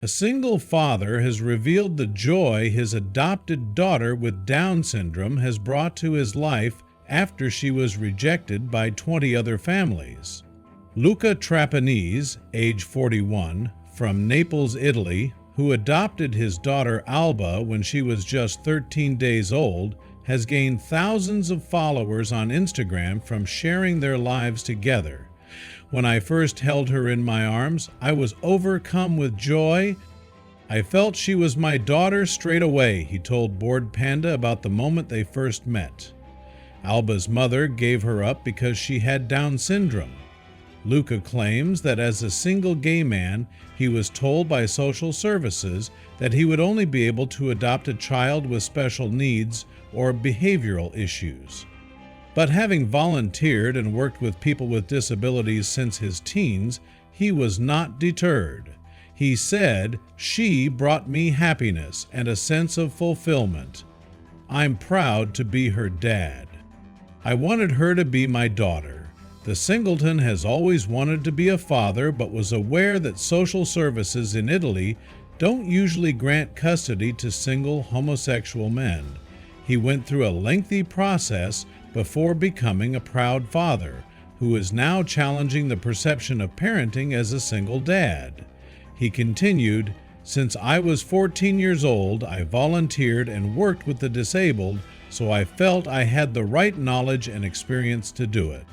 A single father has revealed the joy his adopted daughter with Down syndrome has brought to his life after she was rejected by 20 other families. Luca Trapanese, age 41, from Naples, Italy, who adopted his daughter Alba when she was just 13 days old, has gained thousands of followers on Instagram from sharing their lives together. When I first held her in my arms, I was overcome with joy. I felt she was my daughter straight away, he told Bored Panda about the moment they first met. Alba's mother gave her up because she had Down syndrome. Luca claims that as a single gay man, he was told by social services that he would only be able to adopt a child with special needs or behavioral issues. But having volunteered and worked with people with disabilities since his teens, he was not deterred. He said, "She brought me happiness and a sense of fulfillment. I'm proud to be her dad. I wanted her to be my daughter. The singleton has always wanted to be a father, but was aware that social services in Italy don't usually grant custody to single homosexual men. He went through a lengthy process before becoming a proud father, who is now challenging the perception of parenting as a single dad." He continued, "Since I was 14 years old, I volunteered and worked with the disabled, so I felt I had the right knowledge and experience to do it."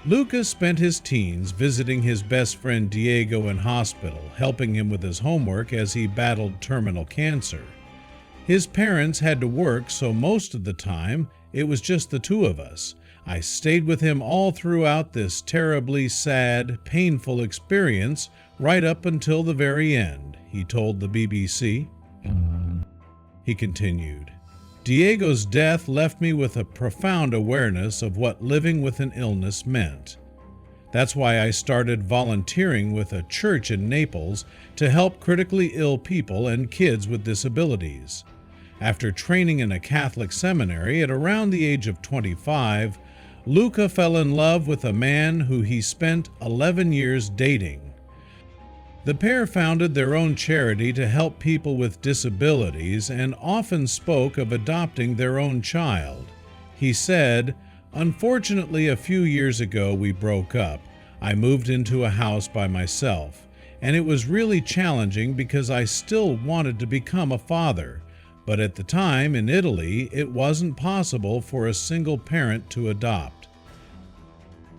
Luca spent his teens visiting his best friend Diego in hospital, helping him with his homework as he battled terminal cancer. His parents had to work, so most of the time, it was just the two of us. I stayed with him all throughout this terribly sad, painful experience, right up until the very end, he told the BBC. He continued, "Diego's death left me with a profound awareness of what living with an illness meant. That's why I started volunteering with a church in Naples to help critically ill people and kids with disabilities. After training in a Catholic seminary at around the age of 25, Luca fell in love with a man who he spent 11 years dating. The pair founded their own charity to help people with disabilities and often spoke of adopting their own child. He said, "Unfortunately, a few years ago we broke up. I moved into a house by myself, and it was really challenging because I still wanted to become a father. But at the time in Italy, it wasn't possible for a single parent to adopt.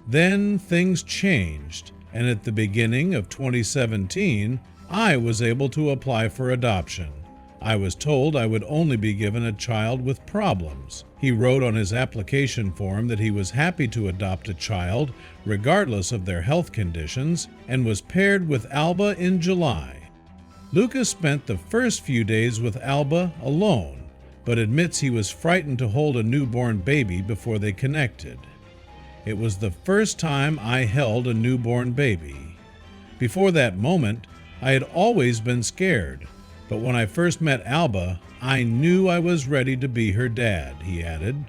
Then things changed, and at the beginning of 2017, I was able to apply for adoption. I was told I would only be given a child with problems." He wrote on his application form that he was happy to adopt a child, regardless of their health conditions, and was paired with Alba in July. Luca spent the first few days with Alba alone, but admits he was frightened to hold a newborn baby before they connected. "It was the first time I held a newborn baby. Before that moment, I had always been scared, but when I first met Alba, I knew I was ready to be her dad," he added.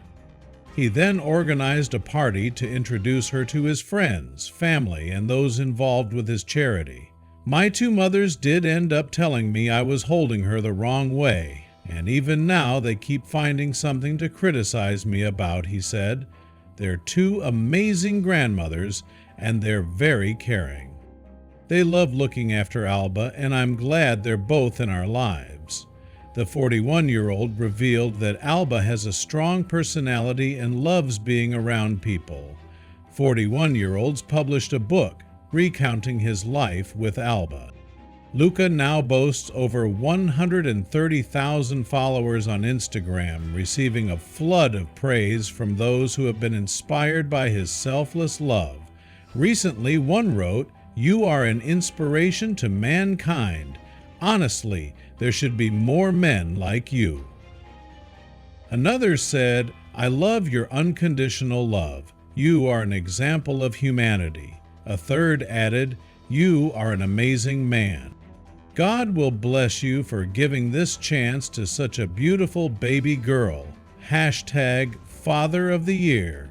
He then organized a party to introduce her to his friends, family, and those involved with his charity. "My two mothers did end up telling me I was holding her the wrong way, and even now they keep finding something to criticize me about," he said. "They're two amazing grandmothers, and they're very caring. They love looking after Alba, and I'm glad they're both in our lives." The 41-year-old revealed that Alba has a strong personality and loves being around people. 41-year-olds published a book recounting his life with Alba. Luca now boasts over 130,000 followers on Instagram, receiving a flood of praise from those who have been inspired by his selfless love. Recently, one wrote, "You are an inspiration to mankind. Honestly, there should be more men like you." Another said, "I love your unconditional love. You are an example of humanity." A third added, "You are an amazing man. God will bless you for giving this chance to such a beautiful baby girl. #Father of the Year."